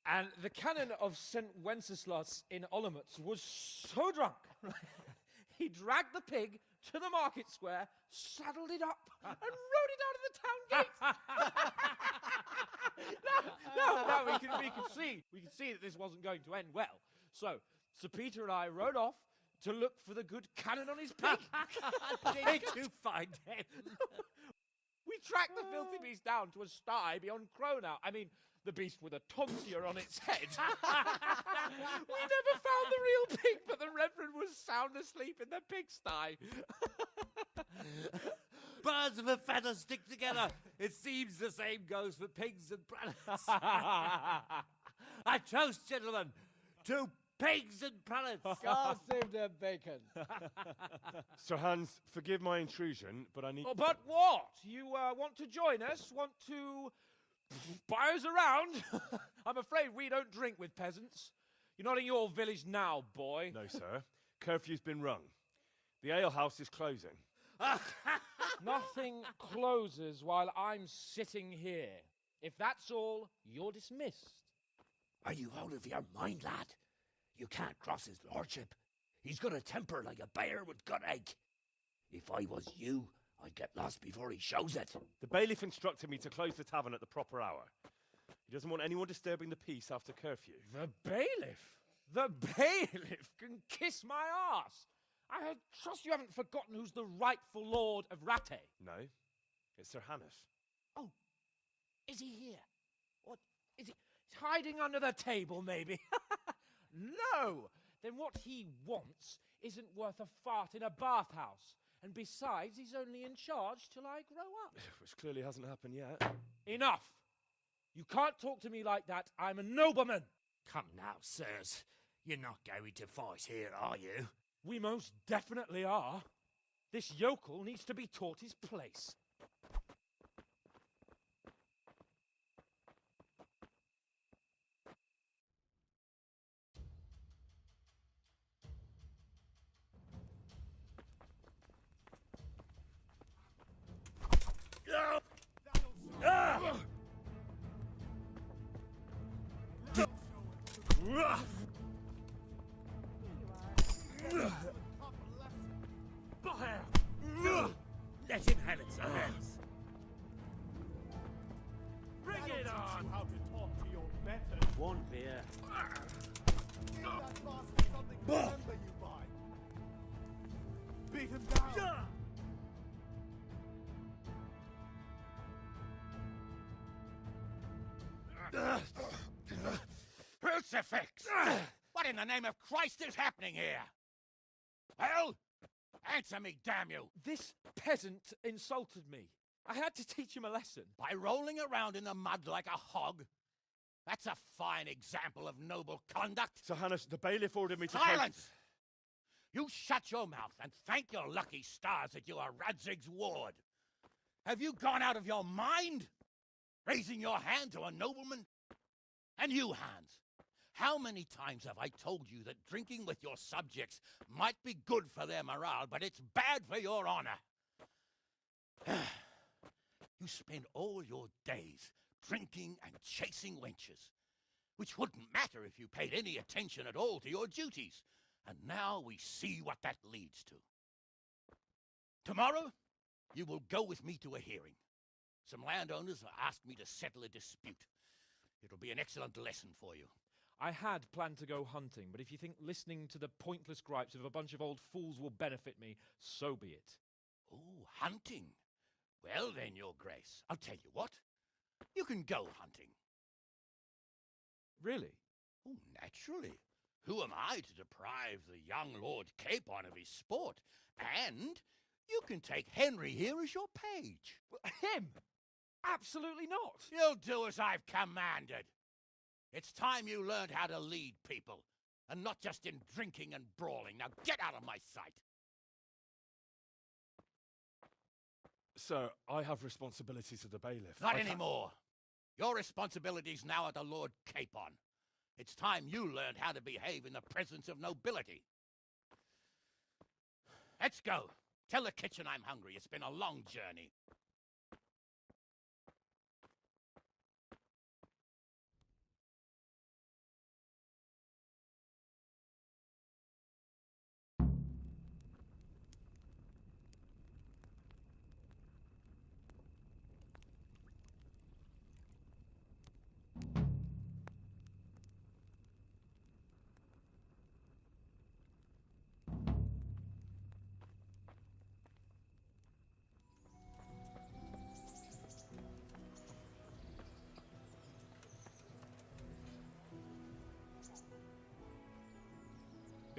And the canon of St. Wenceslas in Olomouc was so drunk, he dragged the pig to the market square, saddled it up, and rode it out of the town gate. No, we could see that this wasn't going to end well. So, Sir Peter and I rode off to look for the good canon on his pig. Did you find him? We tracked the filthy beast down to a sty beyond Cronau. I mean, the beast with a tonsure on its head. We never found the real pig, but the Reverend was sound asleep in the pigsty. Birds of a feather stick together. It seems the same goes for pigs and prelates. I toast, gentlemen, to pigs and prelates. God save the bacon. Sir Hans, forgive my intrusion, but I need... Oh, but what? You want to join us? Want to buy us around? I'm afraid we don't drink with peasants. You're not in your village now, boy. No, sir. Curfew's been rung. The alehouse is closing. Nothing closes while I'm sitting here. If that's all, you're dismissed. Are you out of your mind, lad? You can't cross his lordship. He's got a temper like a bear with gut ache. If I was you, I'd get lost before he shows it. The bailiff instructed me to close the tavern at the proper hour. He doesn't want anyone disturbing the peace after curfew. The bailiff? The bailiff can kiss my arse. I trust you haven't forgotten who's the rightful lord of Rattay. No, it's Sir Hanush. Oh, is he here? What, is he hiding under the table, maybe? No! Then what he wants isn't worth a fart in a bathhouse. And besides, he's only in charge till I grow up. Which clearly hasn't happened yet. Enough! You can't talk to me like that. I'm a nobleman. Come now, sirs. You're not going to fight here, are you? We most definitely are. This yokel needs to be taught his place. Let him have it, Sir Hans. Bring it on! How to talk to your betters. One beer. Give that bastard something to remember you by. Beat him down. Crucifix! What in the name of Christ is happening here? Well, answer me, damn you! This peasant insulted me. I had to teach him a lesson. By rolling around in the mud like a hog? That's a fine example of noble conduct. Sir Hanush, the bailiff ordered me to... Silence! You shut your mouth and thank your lucky stars that you are Radzig's ward. Have you gone out of your mind? Raising your hand to a nobleman? And you, Hans, how many times have I told you that drinking with your subjects might be good for their morale, but it's bad for your honor? You spend all your days drinking and chasing wenches, which wouldn't matter if you paid any attention at all to your duties. And now we see what that leads to. Tomorrow, you will go with me to a hearing. Some landowners have asked me to settle a dispute. It'll be an excellent lesson for you. I had planned to go hunting, but if you think listening to the pointless gripes of a bunch of old fools will benefit me, so be it. Oh, hunting. Well then, your grace, I'll tell you what. You can go hunting. Really? Oh, naturally. Who am I to deprive the young Lord Capon of his sport? And you can take Henry here as your page. Him? Absolutely not. You'll do as I've commanded. It's time you learned how to lead people, and not just in drinking and brawling. Now get out of my sight. Sir, I have responsibilities of the bailiff. Not anymore. Your responsibilities now are the Lord Capon. It's time you learned how to behave in the presence of nobility. Let's go. Tell the kitchen I'm hungry. It's been a long journey.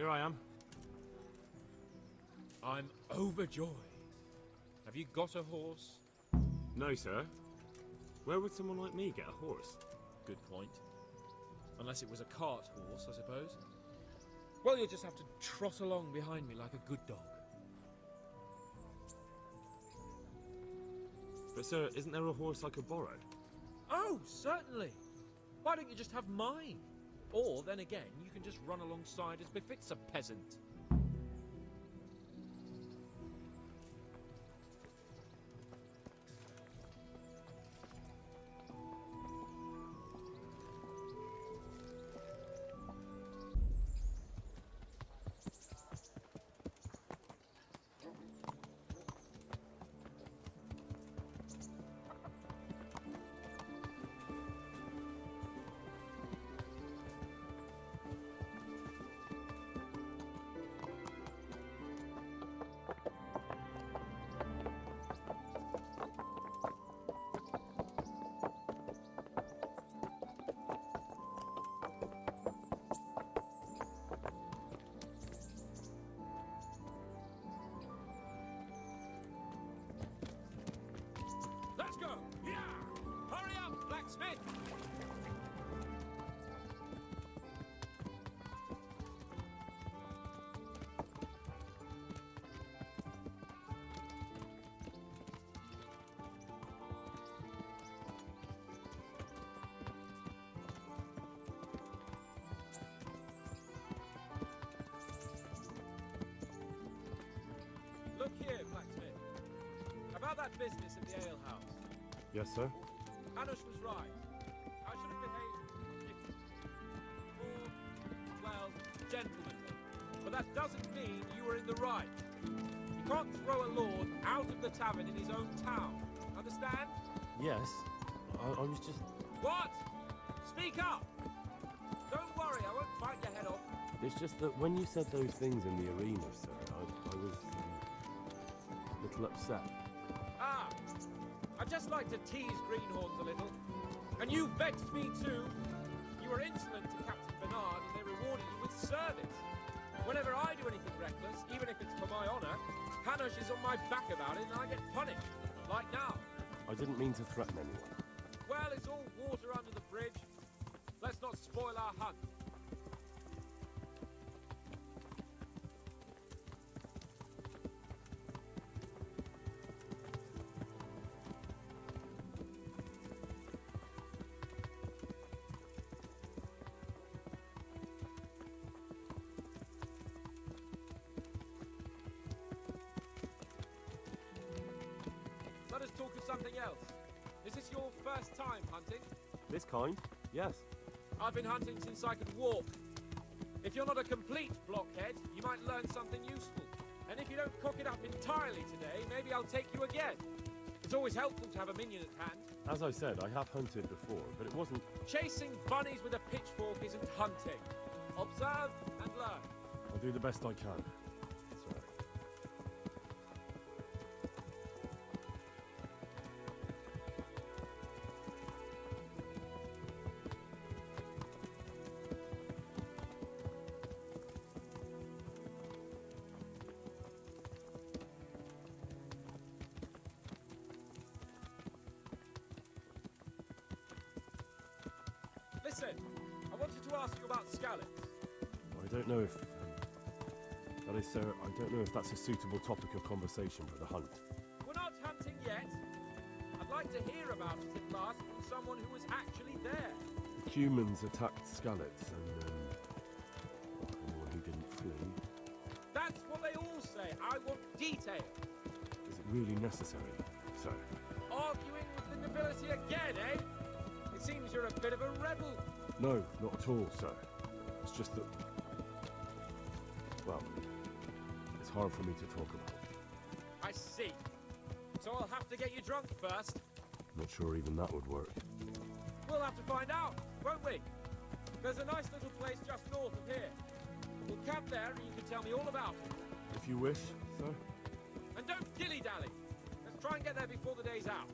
Here I am. I'm overjoyed. Have you got a horse? No, sir. Where would someone like me get a horse? Good point. Unless it was a cart horse, I suppose. Well, you'll just have to trot along behind me like a good dog. But, sir, isn't there a horse I could borrow? Oh, certainly. Why don't you just have mine? Or, then again, you can just run alongside as befits a peasant. Let's go! Yeah! Hurry up, blacksmith! Look here, blacksmith. About that business at the alehouse. Yes, sir. Hanush was right. I should have behaved more, well, gentlemanly. But that doesn't mean you were in the right. You can't throw a lord out of the tavern in his own town. Understand? Yes. I was just... What? Speak up! Don't worry, I won't bite your head off. It's just that when you said those things in the arena, sir, I was a little upset. Ah! I just like to tease greenhorns a little. And you vexed me too. You were insolent to Captain Bernard and they rewarded you with service. Whenever I do anything reckless, even if it's for my honour, Hanush is on my back about it and I get punished. Like now. I didn't mean to threaten anyone. Well, it's all water under the bridge. Let's not spoil our hunt. Let us talk of something else. Is this your first time hunting? This kind? Yes. I've been hunting since I could walk. If you're not a complete blockhead, you might learn something useful. And if you don't cock it up entirely today, maybe I'll take you again. It's always helpful to have a minion at hand. As I said, I have hunted before, but it wasn't... Chasing bunnies with a pitchfork isn't hunting. Observe and learn. I'll do the best I can. Sorry. Listen, I wanted to ask you about scallops. I don't know if... that is, sir, I don't know if that's a suitable topic of conversation for the hunt. We're not hunting yet. I'd like to hear about it at last from someone who was actually there. The Cumans attacked Skallets and, anyone who didn't flee. That's what they all say. I want detail. Is it really necessary, sir? Arguing with the nobility again, eh? It seems you're a bit of a rebel. No, not at all, sir. It's just that... well, it's hard for me to talk about. I see. So I'll have to get you drunk first. Not sure even that would work. We'll have to find out, won't we? There's a nice little place just north of here. We'll camp there and you can tell me all about it. If you wish, sir. And don't dilly-dally. Let's try and get there before the day's out.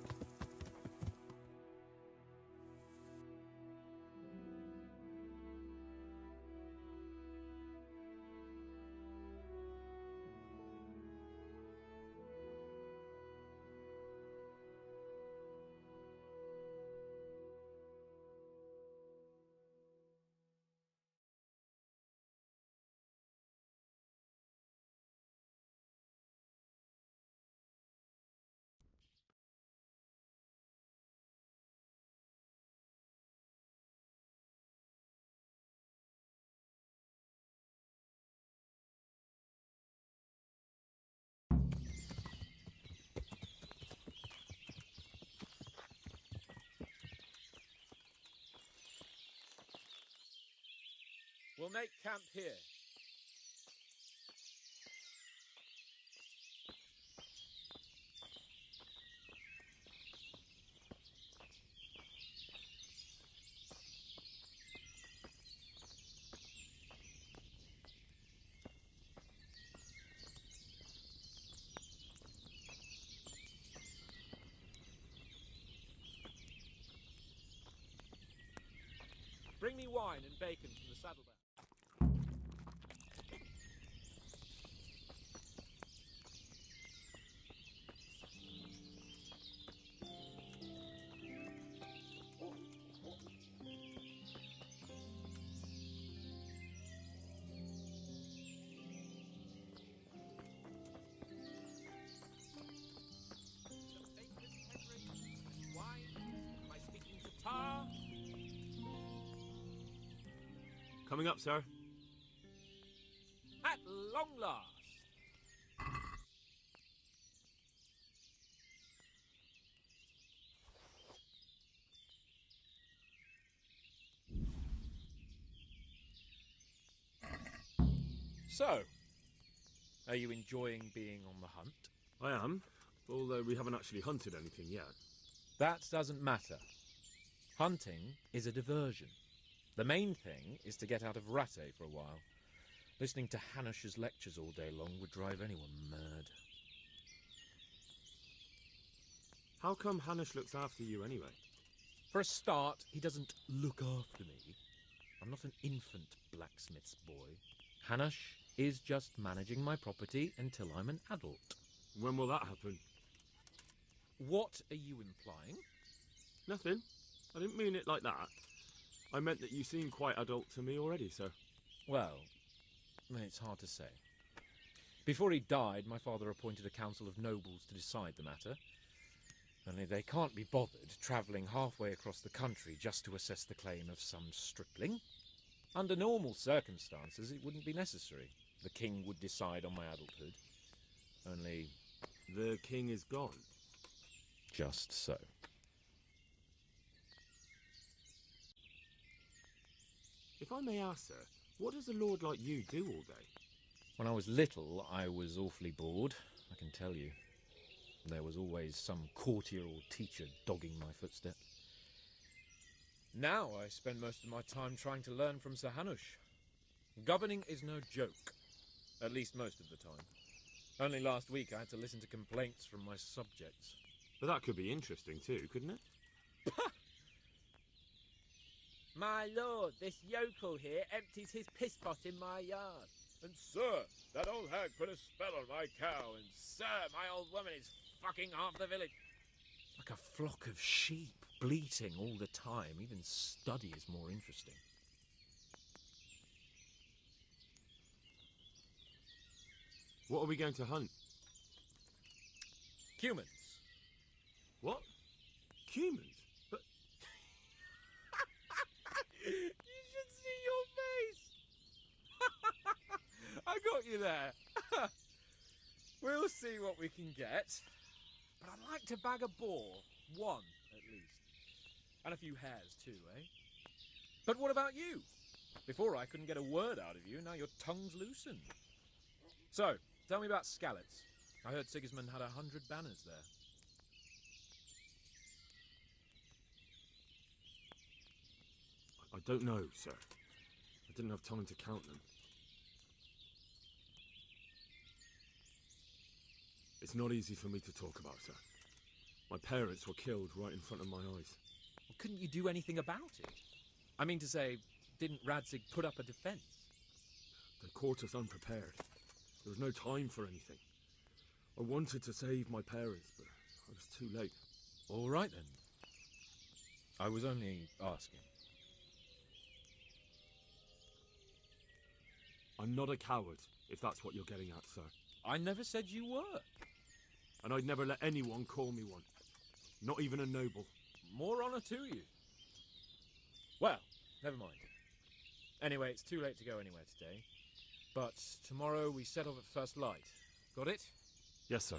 We'll make camp here. Bring me wine and bacon from the saddlebag. Some bacon, Henry. Wine. Am I speaking to tar? Coming up, sir. At long last. So, are you enjoying being on the hunt? I am, although we haven't actually hunted anything yet. That doesn't matter. Hunting is a diversion. The main thing is to get out of Rattay for a while. Listening to Hanush's lectures all day long would drive anyone mad. How come Hanush looks after you anyway? For a start, he doesn't look after me. I'm not an infant blacksmith's boy. Hanush is just managing my property until I'm an adult. When will that happen? What are you implying? Nothing. I didn't mean it like that. I meant that you seem quite adult to me already, sir. Well, it's hard to say. Before he died, my father appointed a council of nobles to decide the matter. Only they can't be bothered travelling halfway across the country just to assess the claim of some stripling. Under normal circumstances, it wouldn't be necessary. The king would decide on my adulthood. Only... The king is gone. just so. If I may ask, sir, what does a lord like you do all day? When I was little, I was awfully bored, I can tell you. There was always some courtier or teacher dogging my footsteps. Now I spend most of my time trying to learn from Sir Hanush. Governing is no joke, at least most of the time. Only last week I had to listen to complaints from my subjects. But that could be interesting too, couldn't it? My lord, this yokel here empties his piss pot in my yard. And sir, that old hag put a spell on my cow, and sir, my old woman is fucking half the village. Like a flock of sheep, bleating all the time. Even study is more interesting. What are we going to hunt? Cumans. What? Cumans? But You should see your face! I got you there. We'll see what we can get. But I'd like to bag a boar. One, at least. And a few hares, too, eh? But what about you? Before I couldn't get a word out of you, now your tongue's loosened. So, tell me about Skalitz. I heard Sigismund had 100 banners there. I don't know, sir. I didn't have time to count them. It's not easy for me to talk about, sir. My parents were killed right in front of my eyes. Well, couldn't you do anything about it? I mean to say, didn't Radzig put up a defence? They caught us unprepared. There was no time for anything. I wanted to save my parents, but I was too late. All right, then. I was only asking. I'm not a coward, if that's what you're getting at, sir. I never said you were. And I'd never let anyone call me one. Not even a noble. More honour to you. Well, never mind. Anyway, it's too late to go anywhere today. But tomorrow we set off at first light. Got it? Yes, sir.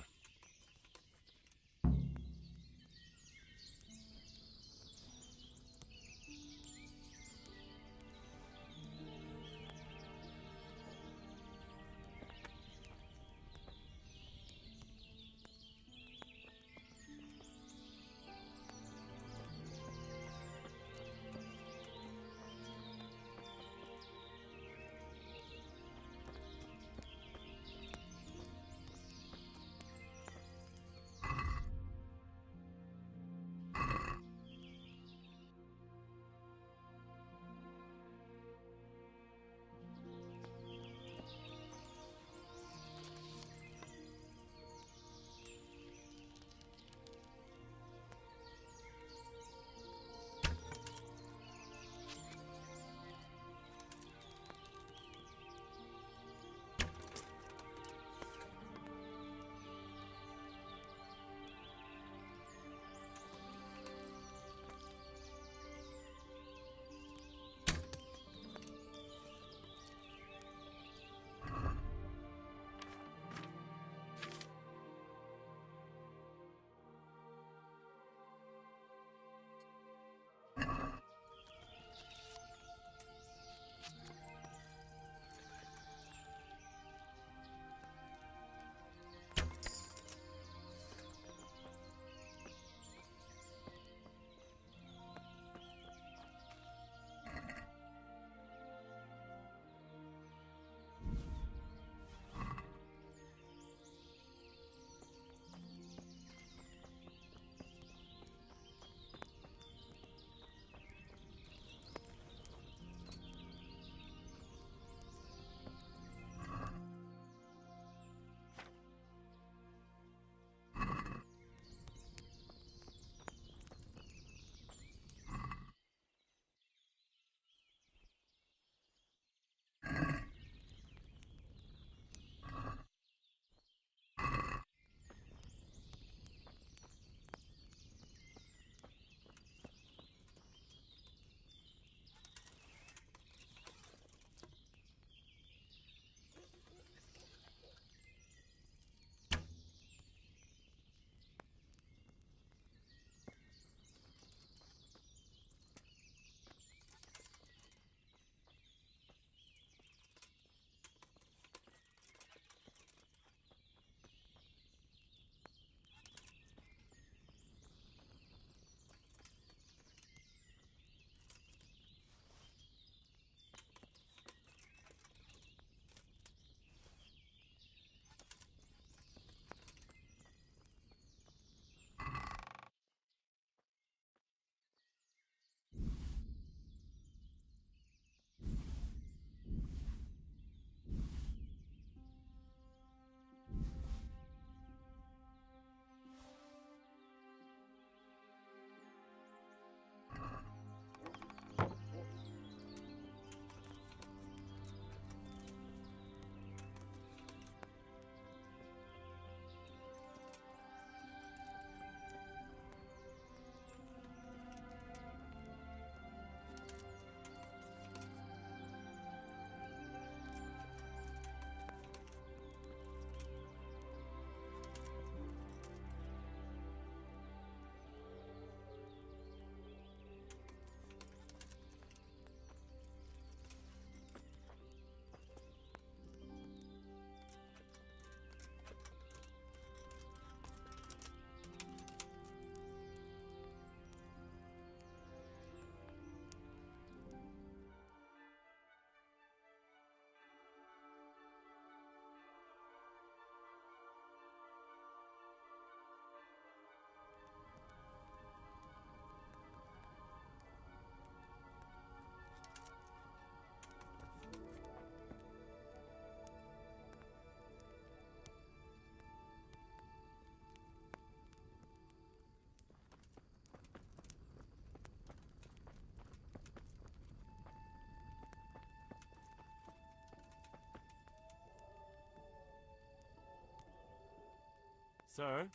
Sir?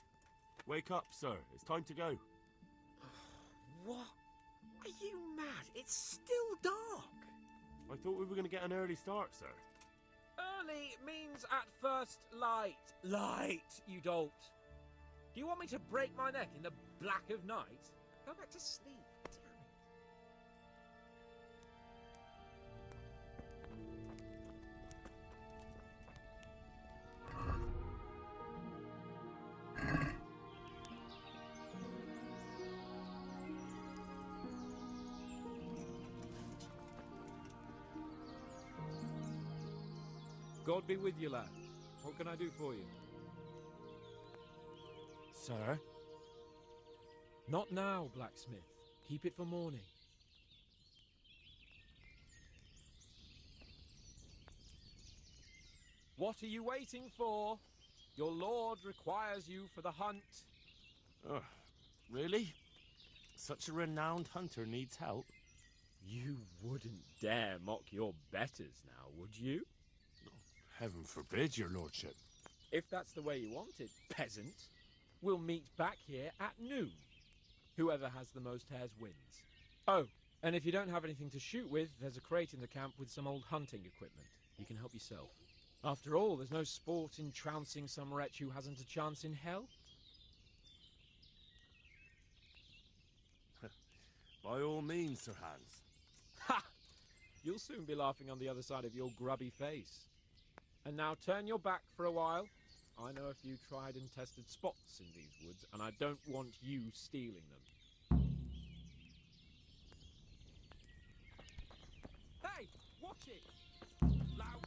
Wake up, sir. It's time to go. What? Are you mad? It's still dark. I thought we were going to get an early start, sir. Early means at first light. Light, you dolt. Do you want me to break my neck in the black of night? Go back to sleep. Damn it. God be with you, lad. What can I do for you? Sir? Not now, blacksmith. Keep it for morning. What are you waiting for? Your lord requires you for the hunt. Oh, really? Such a renowned hunter needs help? You wouldn't dare mock your betters now, would you? Heaven forbid, your lordship. If that's the way you want it, peasant, we'll meet back here at noon. Whoever has the most hares wins. Oh, and if you don't have anything to shoot with, there's a crate in the camp with some old hunting equipment. You can help yourself. After all, there's no sport in trouncing some wretch who hasn't a chance in hell. By all means, Sir Hans. Ha! You'll soon be laughing on the other side of your grubby face. And now turn your back for a while. I know a few tried and tested spots in these woods, and I don't want you stealing them. Hey! Watch it! Loud!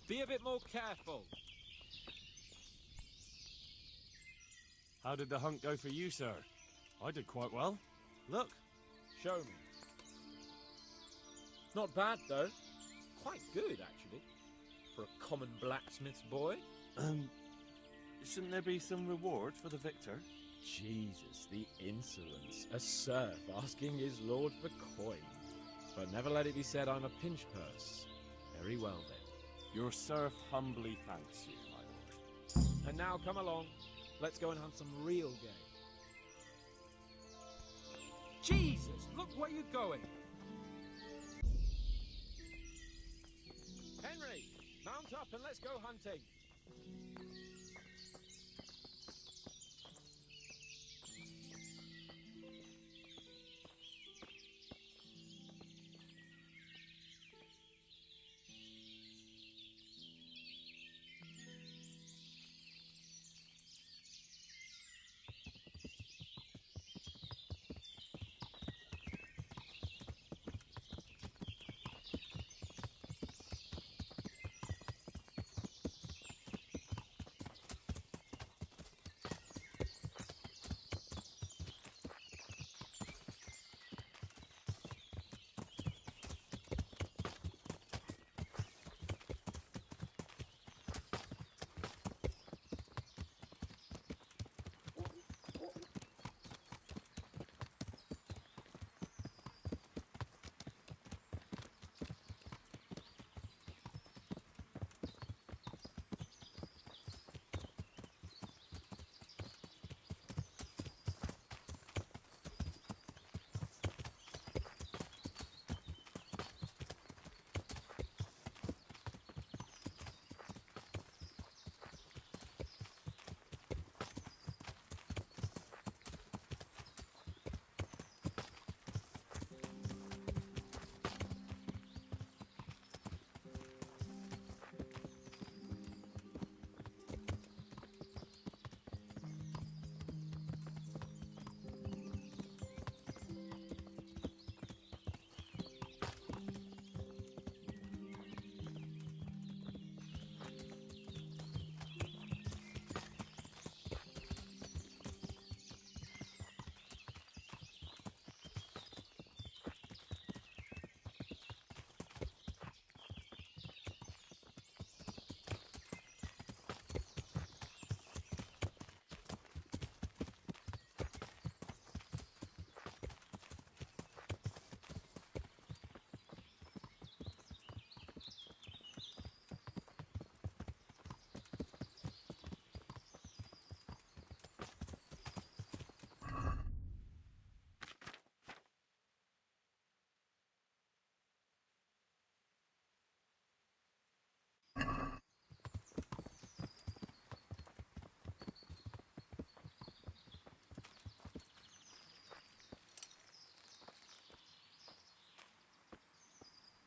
Be a bit more careful. How did the hunt go for you, sir? I did quite well. Look. Show me. Not bad, though. Quite good, actually. For a common blacksmith's boy. Shouldn't there be some reward for the victor? Jesus, the insolence. A serf asking his lord for coin. But never let it be said I'm a pinch purse. Very well, then. Your serf humbly thanks you, my lord. And now, come along. Let's go and hunt some real game. Jesus, look where you're going. Henry, mount up and let's go hunting.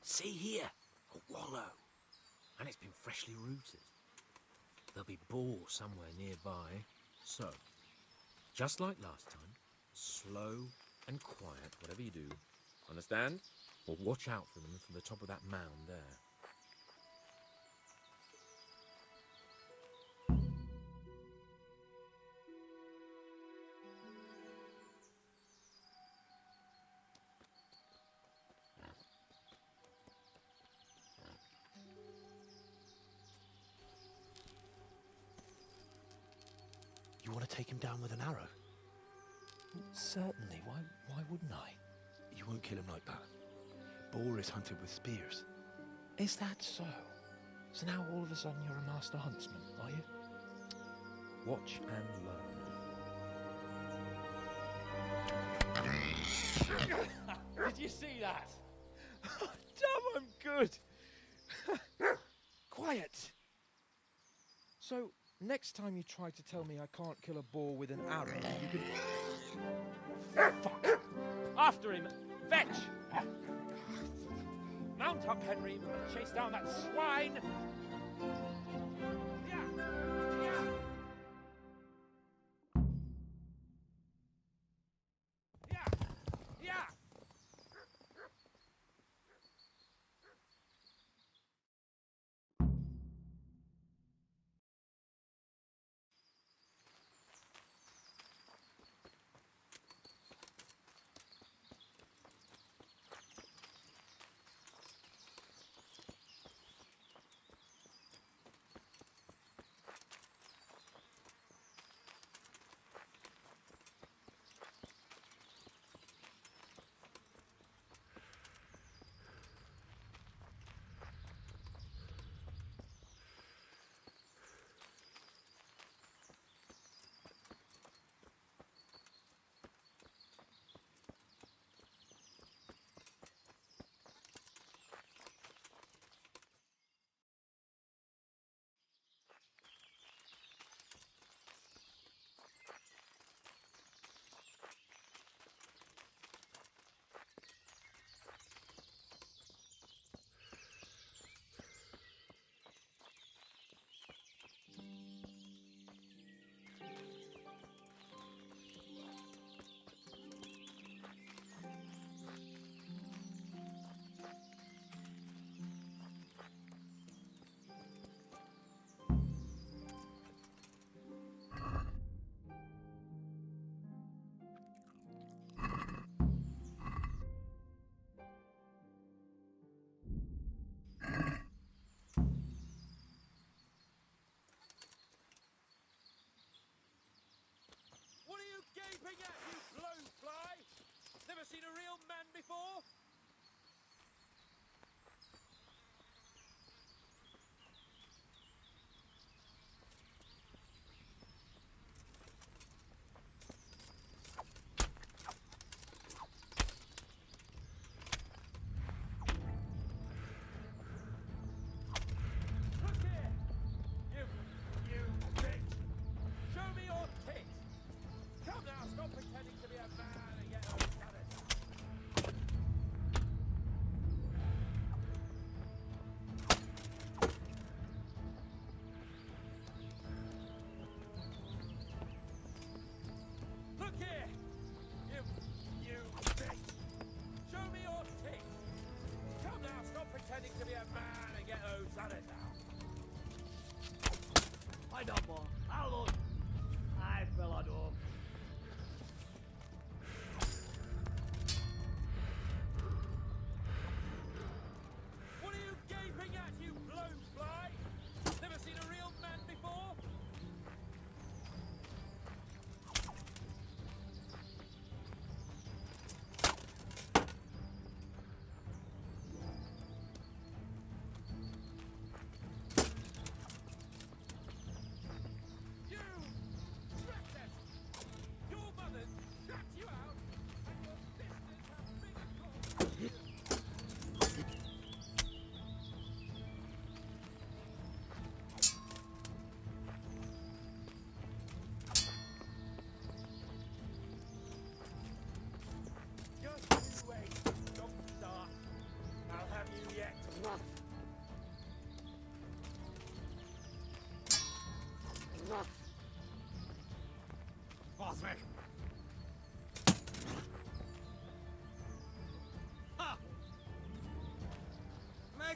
See here, a wallow. And it's been freshly rooted. There'll be boar somewhere nearby. So, just like last time, slow and quiet, whatever you do. Understand? Or watch out for them from the top of that mound there. You want to take him down with an arrow? Certainly. Why wouldn't I? You won't kill him like that. Boar is hunted with spears. Is that so? So now all of a sudden you're a master huntsman, are you? Watch and learn. Did you see that? Damn, I'm good. Quiet. So, next time you try to tell me I can't kill a boar with an arrow, you can... Fuck! After him! Fetch! Mount up, Henry, and chase down that swine! Yeah! Yeah! Yeah! Yeah!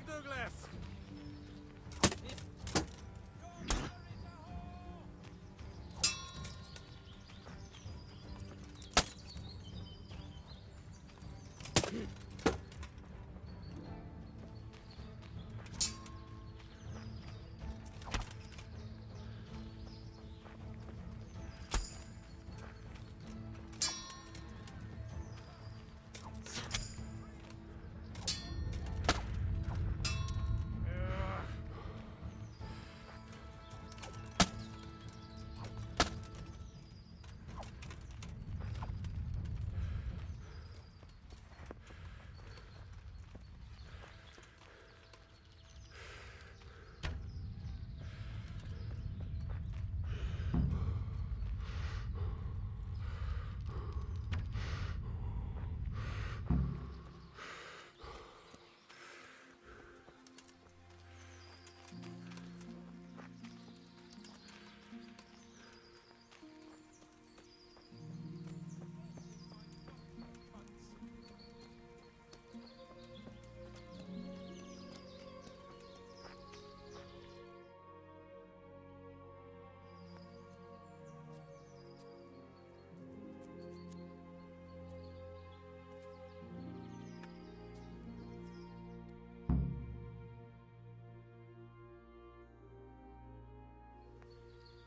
Douglas!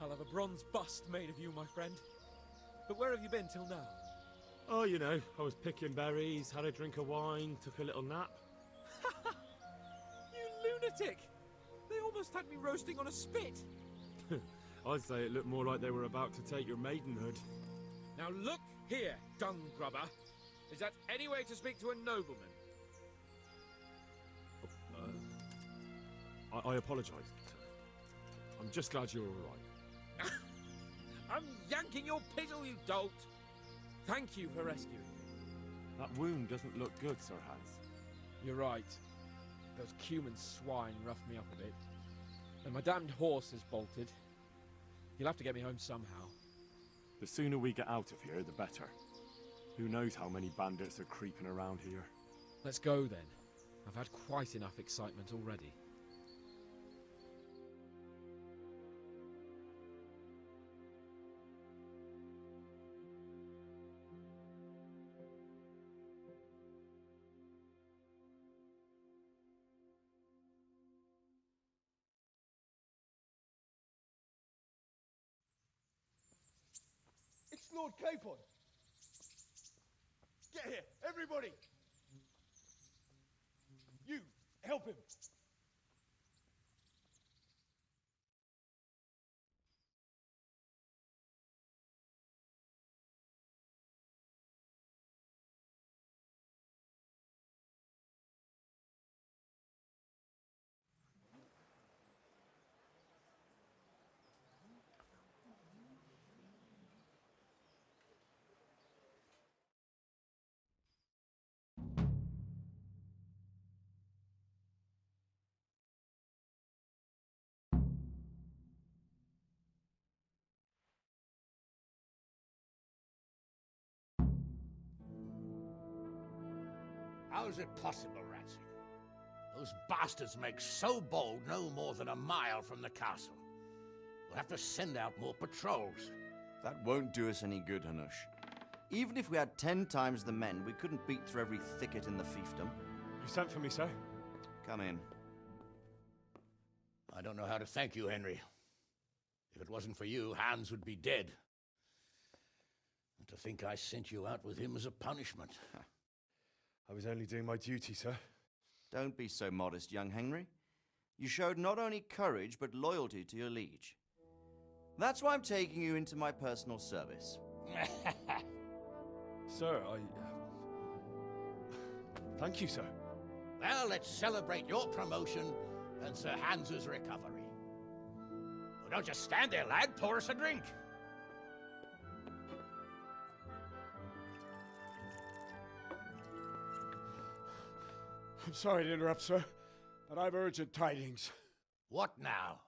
I'll have a bronze bust made of you, my friend. But where have you been till now? Oh, you know, I was picking berries, had a drink of wine, took a little nap. You lunatic! They almost had me roasting on a spit. I'd say it looked more like they were about to take your maidenhood. Now look here, dung grubber. Is that any way to speak to a nobleman? I apologise. I'm just glad you're all right. I'm yanking your piddle, you dolt! Thank you for rescuing me. That wound doesn't look good, Sir Hans. You're right. Those Cuman swine roughed me up a bit. And my damned horse has bolted. You'll have to get me home somehow. The sooner we get out of here, the better. Who knows how many bandits are creeping around here. Let's go then. I've had quite enough excitement already. It's Lord Capon. Get here, everybody. You, help him. How is it possible, Ratsing? Those bastards make so bold no more than a mile from the castle. We'll have to send out more patrols. That won't do us any good, Hanush. Even if we had 10 times the men, we couldn't beat through every thicket in the fiefdom. You sent for me, sir? Come in. I don't know how to thank you, Henry. If it wasn't for you, Hans would be dead. And to think I sent you out with him as a punishment. I was only doing my duty, sir. Don't be so modest, young Henry. You showed not only courage, but loyalty to your liege. That's why I'm taking you into my personal service. Sir, thank you, sir. Well, let's celebrate your promotion and Sir Hans's recovery. Well, don't just stand there, lad. Pour us a drink. I'm sorry to interrupt, sir, but I've urgent tidings. What now?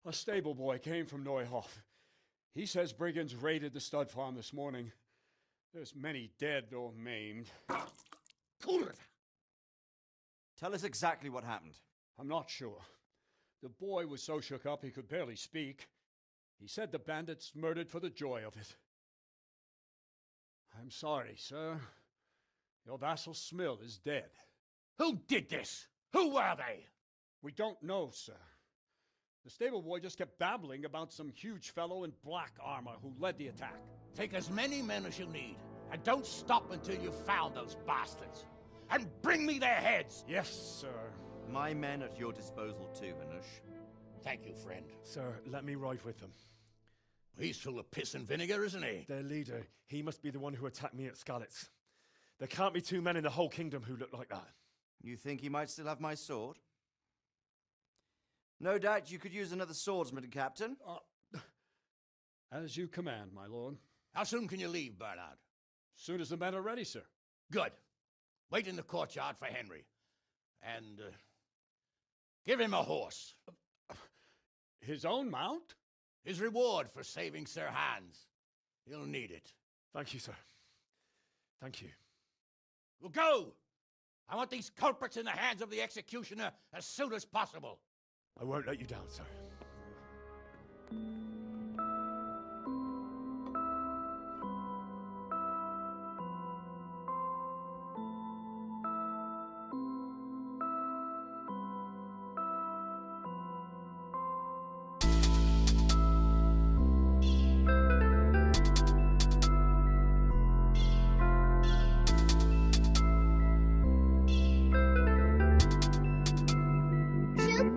A stable boy came from Neuhof. He says brigands raided the stud farm this morning. There's many dead or maimed. Kurva! Tell us exactly what happened. I'm not sure. The boy was so shook up he could barely speak. He said the bandits murdered for the joy of it. I'm sorry, sir. Your vassal Smill is dead. Who did this? Who were they? We don't know, sir. The stable boy just kept babbling about some huge fellow in black armor who led the attack. Take as many men as you need, and don't stop until you've found those bastards. And bring me their heads! Yes, sir. My men at your disposal too, Hanush. Thank you, friend. Sir, let me ride with them. He's full of piss and vinegar, isn't he? Their leader, he must be the one who attacked me at Skalitz. There can't be 2 men in the whole kingdom who look like that. You think he might still have my sword? No doubt you could use another swordsman, Captain. As you command, my lord. How soon can you leave, Bernard? Soon as the men are ready, sir. Good. Wait in the courtyard for Henry. And, give him a horse. His own mount? His reward for saving Sir Hans. He'll need it. Thank you, sir. Thank you. Well, go! I want these culprits in the hands of the executioner as soon as possible. I won't let you down, sir.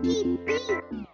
Beep, beep.